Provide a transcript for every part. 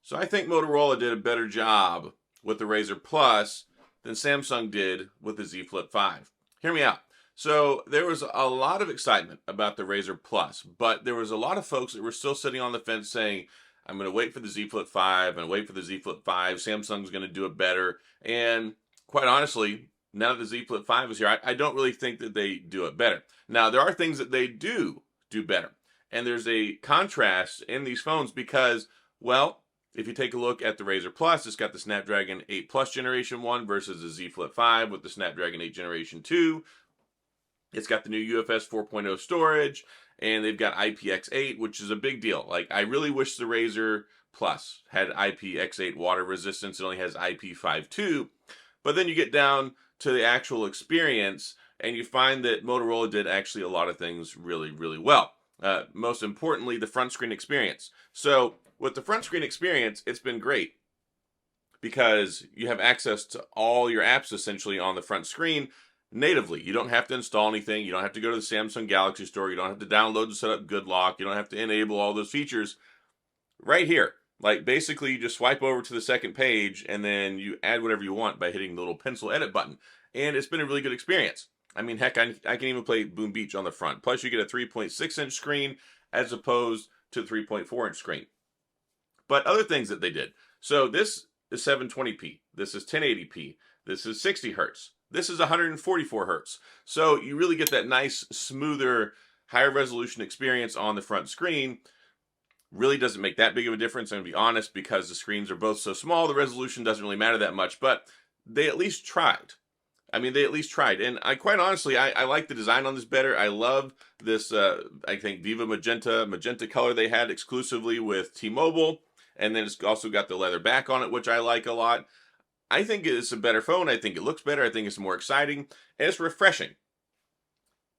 So I think Motorola did a better job with the RAZR Plus than Samsung did with the Z Flip 5. Hear me out. So there was a lot of excitement about the RAZR Plus, but there was a lot of folks that were still sitting on the fence saying, I'm going to wait for the Z Flip 5 and wait for the Z Flip 5. Samsung's going to do it better. And quite honestly, now that the Z Flip 5 is here, I don't really think that they do it better. Now, there are things that they do better. And there's a contrast in these phones because, well, if you take a look at the RAZR Plus, it's got the Snapdragon 8 Plus Generation 1 versus the Z Flip 5 with the Snapdragon 8 Generation 2. It's got the new UFS 4.0 storage, and they've got IPX8, which is a big deal. Like, I really wish the RAZR Plus had IPX8 water resistance. It only has IP52. But then you get down to the actual experience, and you find that Motorola did actually a lot of things really, really well. Most importantly, the front screen experience. So with the front screen experience, it's been great because you have access to all your apps essentially on the front screen natively. You don't have to install anything. You don't have to go to the Samsung Galaxy Store. You don't have to download and set up Good Lock. You don't have to enable all those features right here. Like, basically, you just swipe over to the second page and then you add whatever you want by hitting the little pencil edit button. And it's been a really good experience. I mean, heck, I can even play Boom Beach on the front. Plus, you get a 3.6-inch screen as opposed to the 3.4-inch screen. But other things that they did. So this is 720p. This is 1080p. This is 60 hertz. This is 144 hertz. So you really get that nice, smoother, higher resolution experience on the front screen. Really doesn't make that big of a difference, I'm going to be honest, because the screens are both so small, the resolution doesn't really matter that much, but they at least tried. I mean, they at least tried. And I quite honestly, I like the design on this better. I love this, I think, Viva magenta color they had exclusively with T-Mobile. And then it's also got the leather back on it, which I like a lot. I think it's a better phone. I think it looks better. I think it's more exciting. And it's refreshing.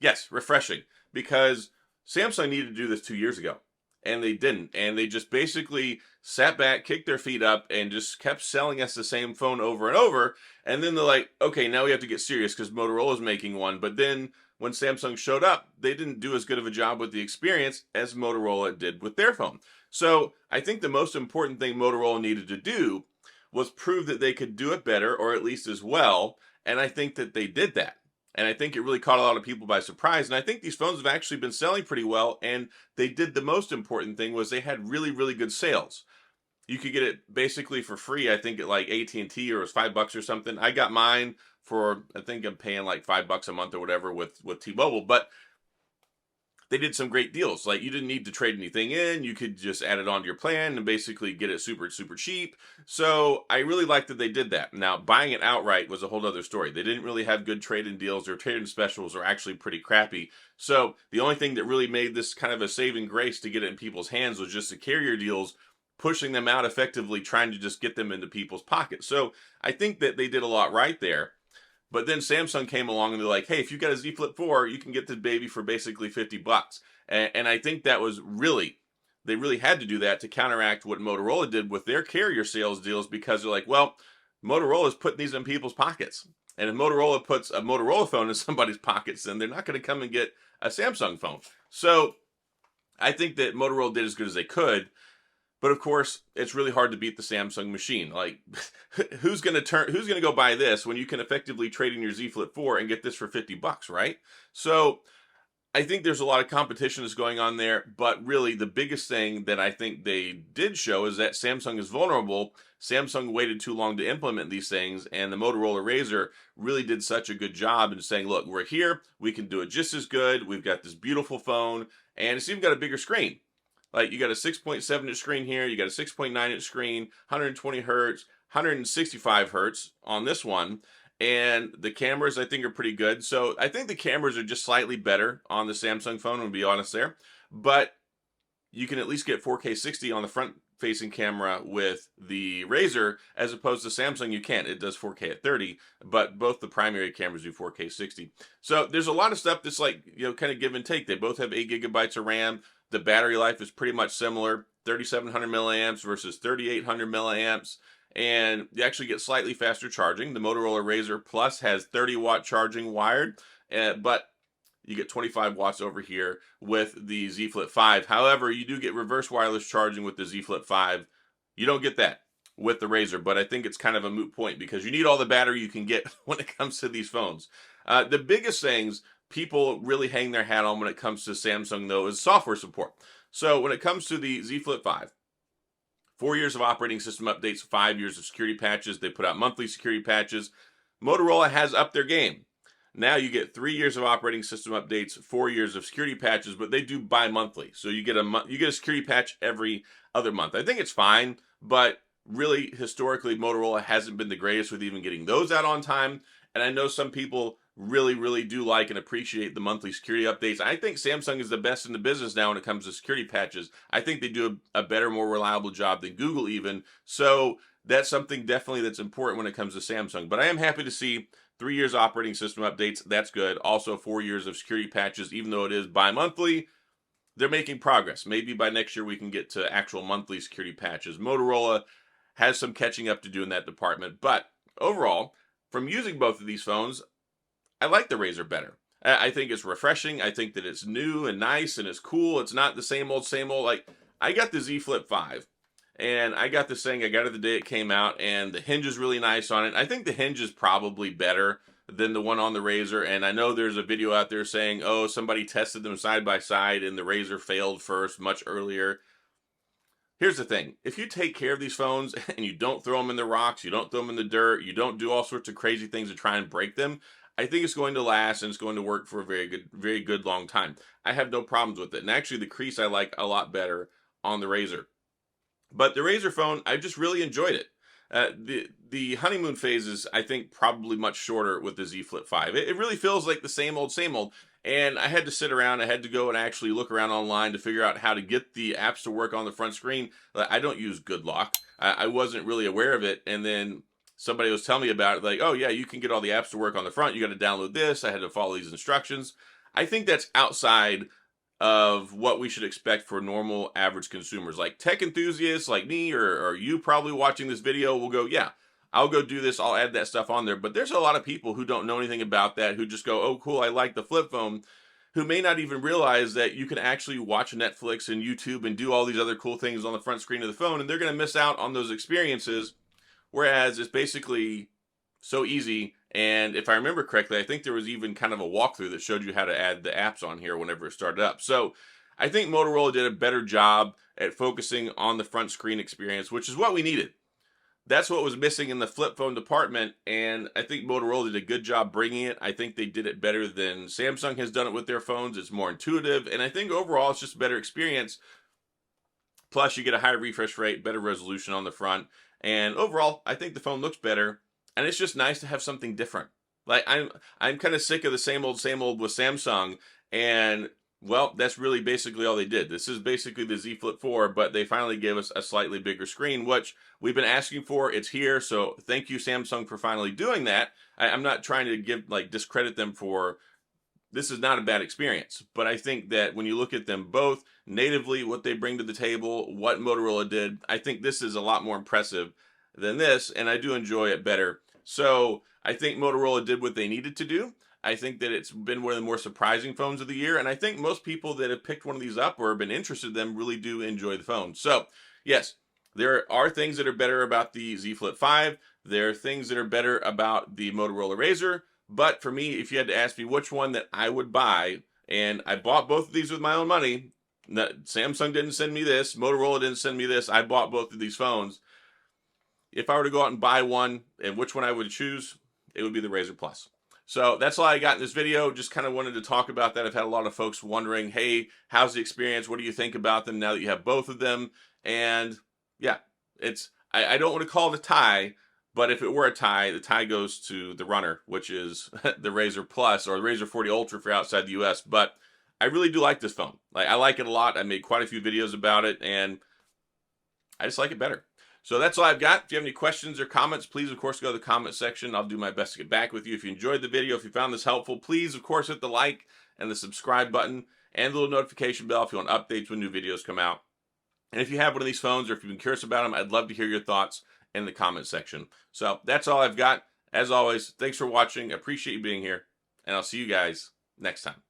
Yes, refreshing. Because Samsung needed to do this 2 years ago. And they didn't. And they just basically sat back, kicked their feet up, and just kept selling us the same phone over and over. And then they're like, okay, now we have to get serious because Motorola's making one. But then when Samsung showed up, they didn't do as good of a job with the experience as Motorola did with their phone. So I think the most important thing Motorola needed to do was prove that they could do it better, or at least as well. And I think that they did that. And I think it really caught a lot of people by surprise. And I think these phones have actually been selling pretty well. And they did the most important thing was they had really, really good sales. You could get it basically for free, I think, at like AT&T, or it was $5 or something. I got mine for, I think I'm paying like $5 a month or whatever with T-Mobile. But they did some great deals. Like, you didn't need to trade anything in. You could just add it onto your plan and basically get it super, super cheap. So I really liked that they did that. Now, buying it outright was a whole other story. They didn't really have good trade-in deals. Their trade-in specials are actually pretty crappy. So the only thing that really made this kind of a saving grace to get it in people's hands was just the carrier deals, pushing them out effectively, trying to just get them into people's pockets. So I think that they did a lot right there. But then Samsung came along and they're like, hey, if you got a Z Flip 4, you can get this baby for basically $50. And I think that was really, they really had to do that to counteract what Motorola did with their carrier sales deals, because they're like, well, Motorola's putting these in people's pockets. And if Motorola puts a Motorola phone in somebody's pockets, then they're not going to come and get a Samsung phone. So I think that Motorola did as good as they could. But of course, it's really hard to beat the Samsung machine. Like, who's going to go buy this when you can effectively trade in your Z Flip 4 and get this for $50, right? So I think there's a lot of competition that's going on there, but really the biggest thing that I think they did show is that Samsung is vulnerable. Samsung waited too long to implement these things, and the Motorola RAZR really did such a good job in saying, look, we're here, we can do it just as good, we've got this beautiful phone, and it's even got a bigger screen. Like, you got a 6.7-inch screen here, you got a 6.9-inch screen, 120 hertz, 165 hertz on this one, and the cameras I think are pretty good. So I think the cameras are just slightly better on the Samsung phone, to be honest there, but you can at least get 4K 60 on the front-facing camera with the RAZR, as opposed to Samsung you can't. It does 4K at 30, but both the primary cameras do 4K 60. So there's a lot of stuff that's like, you know, kind of give and take. They both have 8 gigabytes of RAM. The battery life is pretty much similar, 3,700 milliamps versus 3,800 milliamps, and you actually get slightly faster charging. The Motorola RAZR Plus has 30-watt charging wired, but you get 25 watts over here with the Z Flip 5. However, you do get reverse wireless charging with the Z Flip 5 You don't get that with the RAZR, but I think it's kind of a moot point because you need all the battery you can get when it comes to these phones. The biggest things people really hang their hat on when it comes to Samsung, though, is software support. So when it comes to the Z Flip 5, 4 years of operating system updates, 5 years of security patches. They put out monthly security patches. Motorola has upped their game. Now you get 3 years of operating system updates, 4 years of security patches, but they do bi-monthly. So you get a security patch every other month. I think it's fine, but really historically Motorola hasn't been the greatest with even getting those out on time. And I know some people really do like and appreciate the monthly security updates. I think Samsung is the best in the business now when it comes to security patches. I think they do a better, more reliable job than Google even. So that's something definitely that's important when it comes to Samsung. But I am happy to see 3 years operating system updates. That's good. Also 4 years of security patches, even though it is bi-monthly. They're making progress. Maybe by next year we can get to actual monthly security patches. Motorola has some catching up to do in that department. But overall, from using both of these phones, I like the RAZR better. I think it's refreshing. I think that it's new and nice and it's cool. It's not the same old. Like, I got the Z Flip 5 and I got this thing. I got it the day it came out and the hinge is really nice on it. I think the hinge is probably better than the one on the RAZR. And I know there's a video out there saying, oh, somebody tested them side by side and the RAZR failed first much earlier. Here's the thing. If you take care of these phones and you don't throw them in the rocks, you don't throw them in the dirt, you don't do all sorts of crazy things to try and break them, I think it's going to last and it's going to work for a very good long time. I have no problems with it. And actually the crease I like a lot better on the RAZR. But the RAZR phone, I just really enjoyed it. The honeymoon phase is, I think, probably much shorter with the Z Flip 5. It really feels like the same old. And I had to sit around, I had to go and actually look around online to figure out how to get the apps to work on the front screen. I don't use Good Lock. I wasn't really aware of it. And then somebody was telling me about it, like, oh yeah, you can get all the apps to work on the front. You got to download this. I had to follow these instructions. I think that's outside of what we should expect for normal average consumers. Like tech enthusiasts like me or you probably watching this video will go, yeah, I'll go do this. I'll add that stuff on there. But there's a lot of people who don't know anything about that, who just go, oh, cool, I like the flip phone, who may not even realize that you can actually watch Netflix and YouTube and do all these other cool things on the front screen of the phone, and they're going to miss out on those experiences. Whereas it's basically so easy. And if I remember correctly, I think there was even kind of a walkthrough that showed you how to add the apps on here whenever it started up. So I think Motorola did a better job at focusing on the front screen experience, which is what we needed. That's what was missing in the flip phone department. And I think Motorola did a good job bringing it. I think they did it better than Samsung has done it with their phones. It's more intuitive. And I think overall it's just a better experience. Plus you get a higher refresh rate, better resolution on the front. And overall, I think the phone looks better, and it's just nice to have something different. Like I'm kind of sick of the same old with Samsung, and well, that's really basically all they did. This is basically the Z Flip 4, but they finally gave us a slightly bigger screen, which we've been asking for. It's here, so thank you Samsung for finally doing that. I'm not trying to discredit them for. This is not a bad experience, but I think that when you look at them both natively, what they bring to the table, what Motorola did, I think this is a lot more impressive than this, and I do enjoy it better. So I think Motorola did what they needed to do. I think that it's been one of the more surprising phones of the year, and I think most people that have picked one of these up or have been interested in them really do enjoy the phone. So yes, there are things that are better about the Z Flip 5. There are things that are better about the Motorola RAZR. But for me, if you had to ask me which one that I would buy, and I bought both of these with my own money, Samsung didn't send me this, Motorola didn't send me this, I bought both of these phones. If I were to go out and buy one, and which one I would choose, it would be the RAZR Plus. So that's all I got in this video. Just kind of wanted to talk about that. I've had a lot of folks wondering, hey, how's the experience? What do you think about them now that you have both of them? And yeah, I don't want to call it a tie, but if it were a tie, the tie goes to the runner, which is the RAZR Plus or the RAZR 40 Ultra for outside the US. But I really do like this phone. I like it a lot. I made quite a few videos about it, and I just like it better. So that's all I've got. If you have any questions or comments, please, of course, go to the comment section. I'll do my best to get back with you. If you enjoyed the video, if you found this helpful, please, of course, hit the like and the subscribe button and the little notification bell if you want updates when new videos come out. And if you have one of these phones or if you've been curious about them, I'd love to hear your thoughts in the comment section. So that's all I've got. As always, thanks for watching. I appreciate you being here, and I'll see you guys next time.